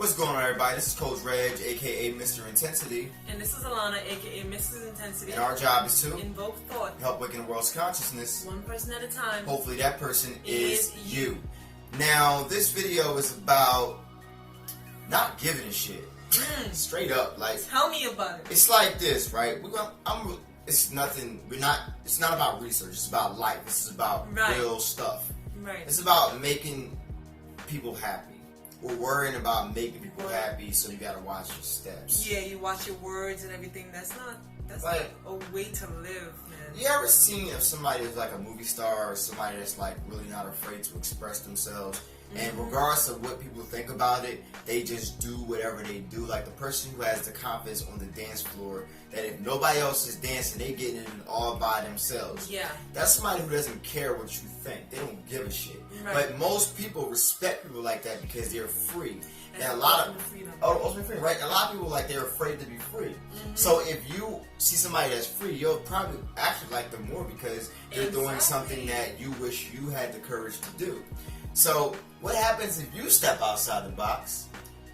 What's going on, everybody? This is Coach Reg, aka Mr. Intensity. And this is Alana, aka Mrs In10sity. And our job is to invoke thought, help awaken the world's consciousness. one person at a time. Hopefully that person is you. Now, this video is about not giving a shit. Straight up, like, tell me about it. It's like this, right? It's not about research. It's about life. This is about real stuff. Right. It's about making people happy. We're worrying about making people happy, so you gotta watch your steps. Yeah, you watch your words and everything. That's not a way to live, man. You ever seen if somebody is like a movie star or somebody that's like really not afraid to express themselves, and regardless of what people think about it, they just do whatever they do? Like the person who has the confidence on the dance floor that if nobody else is dancing, they getting it all by themselves. Yeah. That's somebody who doesn't care what you think. They don't give a shit. Right. But most people respect people like that because they're free. And a lot of freedom. ultimate freedom, right? A lot of people they're afraid to be free. So if you see somebody that's free, you'll probably actually like them more because they're doing something that you wish you had the courage to do. So what happens if you step outside the box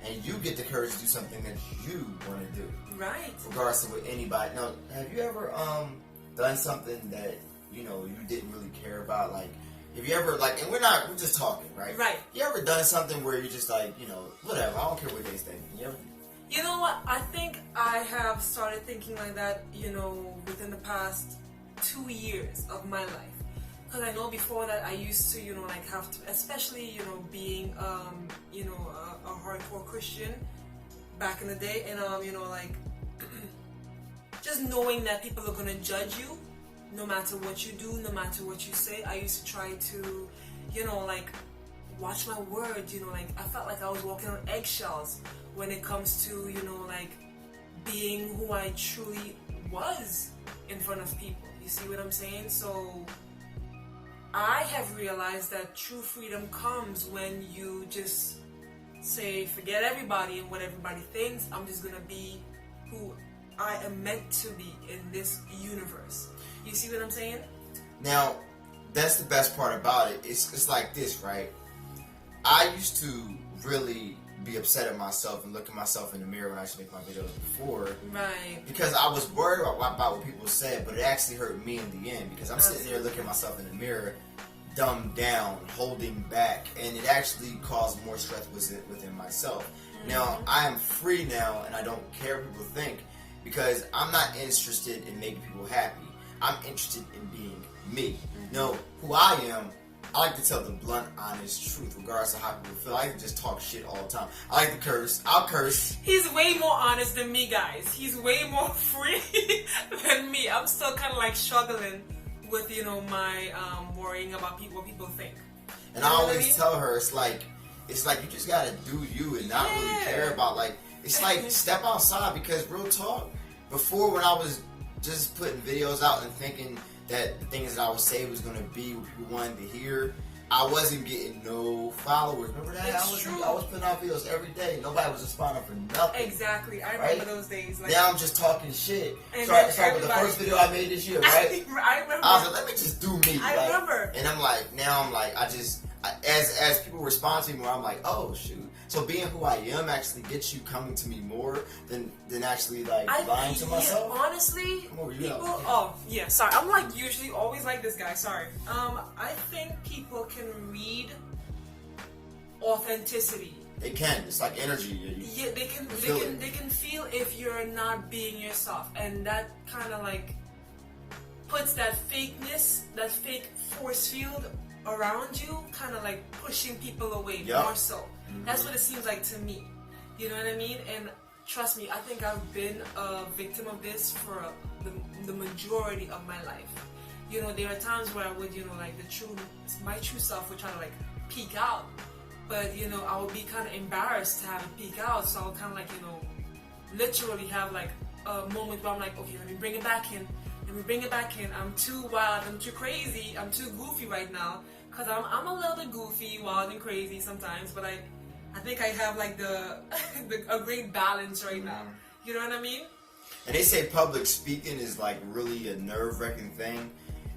and you get the courage to do something that you want to do? Right. Regardless of what anybody. Now, have you ever done something that you didn't really care about? Like, have you ever and we're just talking, right? Right. You ever done something where you just whatever, I don't care what they think. You know what? I think I have started thinking like that, within the past 2 years of my life. Because I know before that I used to, have to, especially, being, a hardcore Christian back in the day, and, just knowing that people are going to judge you no matter what you do, no matter what you say. I used to try to, watch my words, I felt like I was walking on eggshells when it comes to, being who I truly was in front of people. You see what I'm saying? So I have realized that true freedom comes when you just say, forget everybody and what everybody thinks. I'm just gonna be who I am meant to be in this universe. You see what I'm saying? Now, that's the best part about it. It's like this, right? I used to really be upset at myself and look at myself in the mirror when I used to make my videos before. Right. Because I was worried about what people said, but it actually hurt me in the end because I'm sitting there looking at myself in the mirror, dumbed down, holding back, and it actually caused more stress within myself. Now, I am free now, and I don't care what people think because I'm not interested in making people happy. I'm interested in being me. Know who I am. I like to tell the blunt, honest truth, regardless of how people feel. I like to just talk shit all the time. I like to curse. I'll curse. He's way more honest than me, guys. He's way more free than me. I'm still kind of struggling with, my worrying about what people think. And I always tell her, it's like you just gotta do you and not really care about, it's like step outside because real talk, before when I was just putting videos out and thinking that the things that I would say was going to be what people wanted to hear, I wasn't getting no followers. Remember that? I was putting out videos every day. Nobody was responding for nothing. Exactly. I remember those days. Now I'm just talking shit. And so with the first video I made this year, right? I remember. I was like, let me just do me. I remember. And as people respond to me more, I'm like, oh shoot. So being who I am actually gets you coming to me more than actually lying to myself. Honestly, people. Sorry, I'm usually always like this guy. Sorry. I think people can read authenticity. They can. It's like energy. They can feel if you're not being yourself, and that kind of puts that fakeness, that fake force field around you, kind of pushing people away more so. That's what it seems like to me. You know what I mean? And trust me, I think I've been a victim of this for the majority of my life. There are times where I would, my true self would try to peek out. But, I would be kind of embarrassed to have it peek out. So I would kind of literally have a moment where I'm like, okay, let me bring it back in. I'm too wild, I'm too crazy, I'm too goofy right now. Because I'm a little bit goofy, wild and crazy sometimes, but I think I have a great balance right now. You know what I mean? And they say public speaking is really a nerve-wracking thing.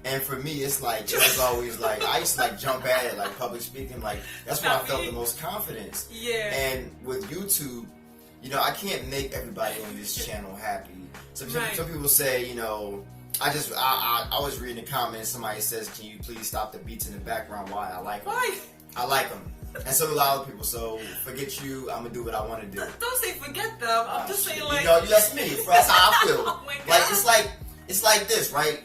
And for me, it's like, it was always like, I used to like jump at it, like public speaking, like that's when I felt the most confidence. Yeah. And with YouTube, you know, I can't make everybody on this channel happy. Some people say, you know, I was reading the comments, somebody says, can you please stop the beats in the background? Why? I like them. Why? I like them. And so do a lot of people. So forget you, I'm going to do what I want to do. Don't say forget them. I'm just saying like... You know, that's me. That's how I feel. Oh my God. Like, it's like this, right?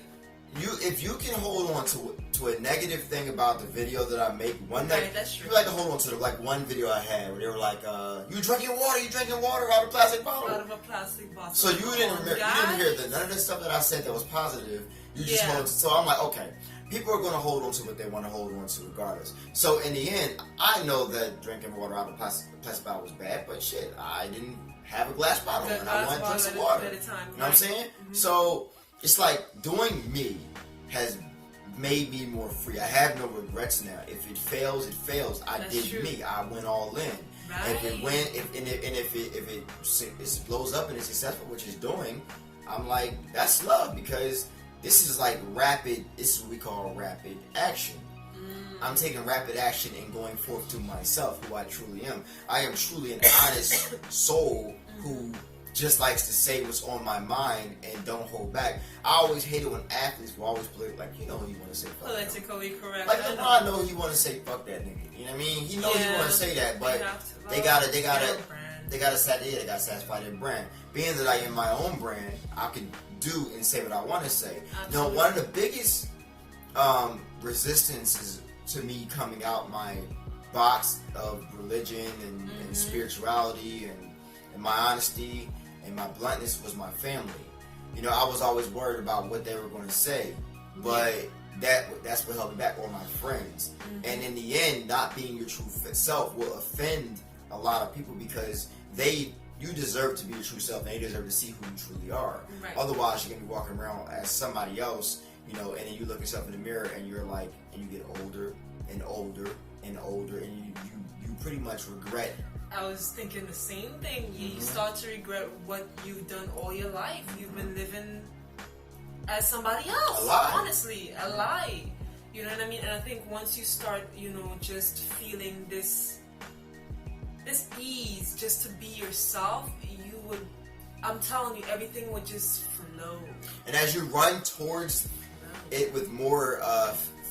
If you can hold on to a negative thing about the video that I make, that's true. You like to hold on to like one video I had where they were like, you drinking water out of a plastic bottle. Out of a plastic bottle. So you didn't hear none of the stuff that I said that was positive. You just hold on to. So I'm like, okay, people are going to hold on to what they want to hold on to regardless. So in the end, I know that drinking water out of a plastic bottle was bad, but shit, I didn't have a glass bottle and I wanted to drink some water. You know what I'm saying? Mm-hmm. So it's like doing me has made me more free. I have no regrets now. If it fails, it fails. That's did true. Me. I went all in. Right. If it blows up and it's successful, which it's doing, I'm like, that's love, because this is like rapid. This is what we call rapid action. I'm taking rapid action and going forth to myself, who I truly am. I am truly an honest soul who just likes to say what's on my mind and don't hold back. I always hate it when athletes will always play like, you know who you want to say fuck politically correct. Like LeBron know he want to say fuck that nigga. You know what I mean? He knows he want to say that, but they gotta satisfy their brand. Being that I am my own brand, I can do and say what I want to say. Absolutely. You know, one of the biggest resistances to me coming out my box of religion and spirituality and my honesty and my bluntness was my family. You know, I was always worried about what they were going to say, but that's what held me back, or my friends. And in the end, not being your true self will offend a lot of people, because you deserve to be your true self, and they deserve to see who you truly are. Right. Otherwise, you're going to be walking around as somebody else, you know, and then you look yourself in the mirror and you're like, and you get older and older and older, and you pretty much regret. I was thinking the same thing. You start to regret what you've done all your life. You've been living as somebody else. A lie. Honestly, a lie. You know what I mean? And I think once you start, you know, just feeling this ease just to be yourself, you would, I'm telling you, everything would just flow. And as you run towards it with more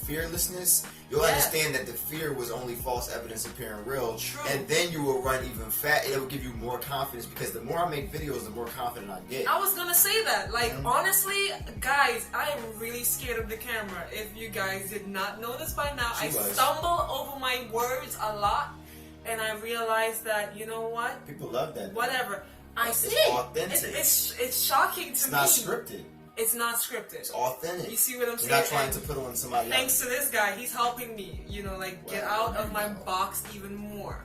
fearlessness, you'll understand that the fear was only false evidence appearing real. True. And then you will run even fast. It will give you more confidence, because the more I make videos, the more confident I get. I was gonna say that. Like, honestly, guys, I am really scared of the camera. If you guys did not know this by now, I stumble over my words a lot, and I realized that, you know what? People love that. Whatever. I see. It's authentic. It's shocking to me. It's not scripted. It's not scripted. It's authentic. You see what I'm saying? You're not trying to put on somebody else. Thanks to this guy, he's helping me, you know, like get out of my box even more.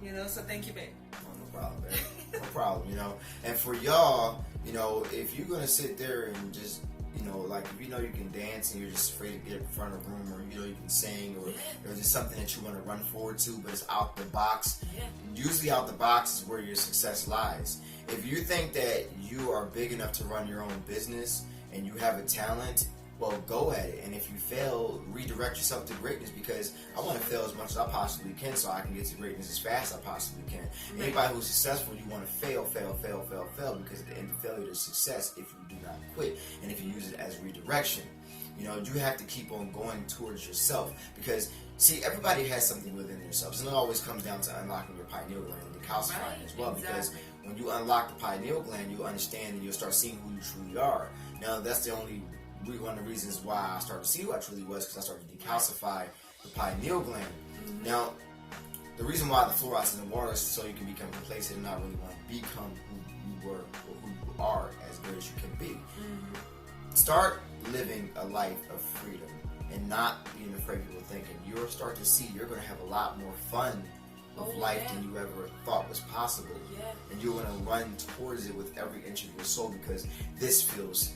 You know, so thank you, babe. Oh, no problem, babe. No problem, you know. And for y'all, you know, if you're gonna sit there and just, you know, like if you know you can dance and you're just afraid to get up in front of a room, or you know you can sing, or there's just something that you want to run forward to, but it's out the box. Usually out the box is where your success lies. If you think that you are big enough to run your own business and you have a talent, well, go at it. And if you fail, redirect yourself to greatness, because I want to fail as much as I possibly can so I can get to greatness as fast as I possibly can. Anybody who's successful, you want to fail, because at the end of failure, there's success if you do not quit and if you use it as redirection. You know, you have to keep on going towards yourself, because, see, everybody has something within themselves, and it always comes down to unlocking your pineal gland and decalcifying as well, because when you unlock the pineal gland, you understand and you'll start seeing who you truly are. Now, that's one of the reasons why I started to see who I truly was, because I started to decalcify the pineal gland. Now, the reason why the fluoride's in the water is so you can become complacent and not really want to become who you were or who you are as good as you can be. Start living a life of freedom and not being afraid of people thinking. You'll start to see you're going to have a lot more fun of life than you ever thought was possible. And you're going to run towards it with every inch of your soul, because this feels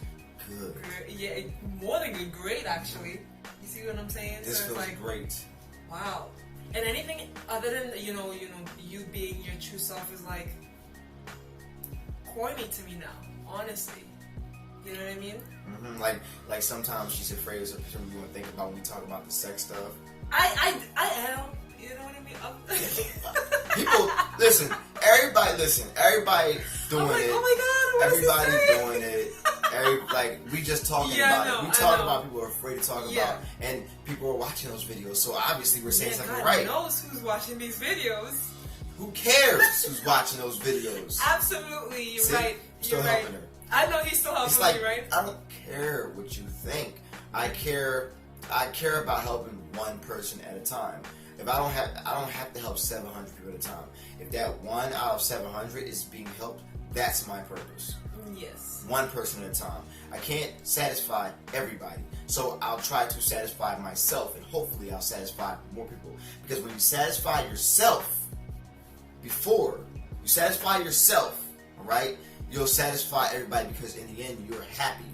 good. Yeah, more than good, great actually. You see what I'm saying? This so feels it's like, great. Wow. And anything other than you being your true self is like corny to me now, honestly. You know what I mean? Mm-hmm. Like sometimes she's afraid of something we want to think about when we talk about the sex stuff. I am. You know what I mean? People, listen. Everybody doing I'm like, it. oh my god, what Everybody is this doing it. Like we just talking Yeah, about I know, it. We I talking know. about people are afraid to talk Yeah. about, and people are watching those videos. So obviously we're saying something God right. knows who's watching these videos. Who cares who's watching those videos? Absolutely, you're See? right. Still You're right. helping her. I know he's still helping It's like me, right? I don't care what you think. I care about helping one person at a time. If I don't have to help 700 people at a time. If that one out of 700 is being helped, that's my purpose. Yes. One person at a time. I can't satisfy everybody. So I'll try to satisfy myself, and hopefully I'll satisfy more people. Because when you satisfy yourself, alright, you'll satisfy everybody, because in the end you're happy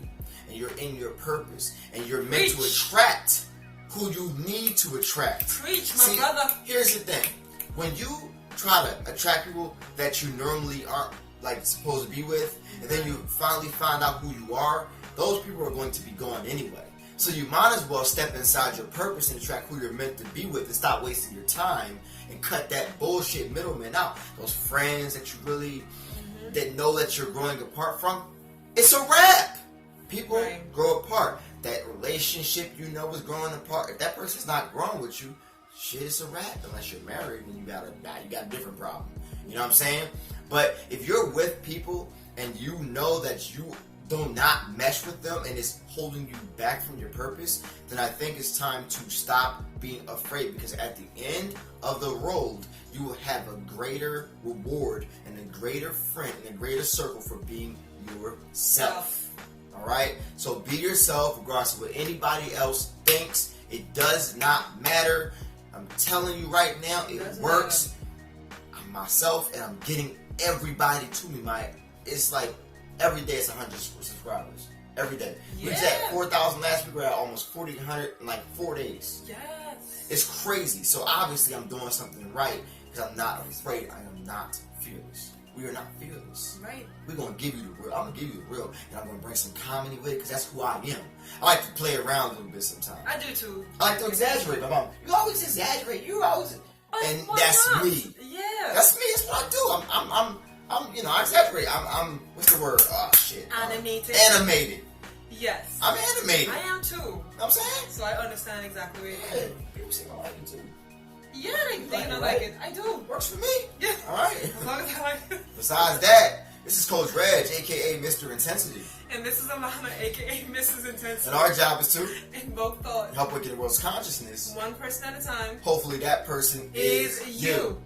and you're in your purpose and you're meant to attract who you need to attract. Preach, my brother. Here's the thing. When you try to attract people that you normally aren't like supposed to be with, and then you finally find out who you are, those people are going to be gone anyway. So you might as well step inside your purpose and attract who you're meant to be with, and stop wasting your time and cut that bullshit middleman out. Those friends that you really that know that you're growing apart from, it's a wrap. People grow apart. That relationship you know is growing apart. If that person's not growing with you, shit, it's a wrap. Unless you're married and you got a different problem. You know what I'm saying? But if you're with people and you know that you do not mesh with them and it's holding you back from your purpose, then I think it's time to stop being afraid, because at the end of the road, you will have a greater reward and a greater friend and a greater circle for being yourself. Alright? So be yourself regardless of what anybody else thinks. It does not matter. I'm telling you right now, it works. I'm myself and I'm getting everybody to me. It's like every day it's 100 subscribers. Every day. We was at 4,000 last week. We're at almost 1,400 in like 4 days. Yes. It's crazy. So obviously I'm doing something right, because I'm not afraid. I am not fearless. We are not fearless. Right. We're going to give you the real. I'm going to give you the real, and I'm going to bring some comedy with it, because that's who I am. I like to play around a little bit sometimes. I do too. I like to exaggerate. My mom, you always exaggerate. You always, and that's me. Yeah. That's me. That's what I do. I'm you know, I exaggerate. I'm what's the word? Oh shit. Animated. Yes. I'm animated. I am too. You know what I'm saying? So I understand exactly what you're Yeah. People say I like it too. Yeah, they don't like it. I do. Works for me. Yeah. Alright. As long as I like it. Besides that, this is Coach Reg, aka Mr. Intensity. And this is Alana, aka Mrs In10sity. And our job is to invoke thought. help awaken the world's consciousness. One person at a time. Hopefully that person is you.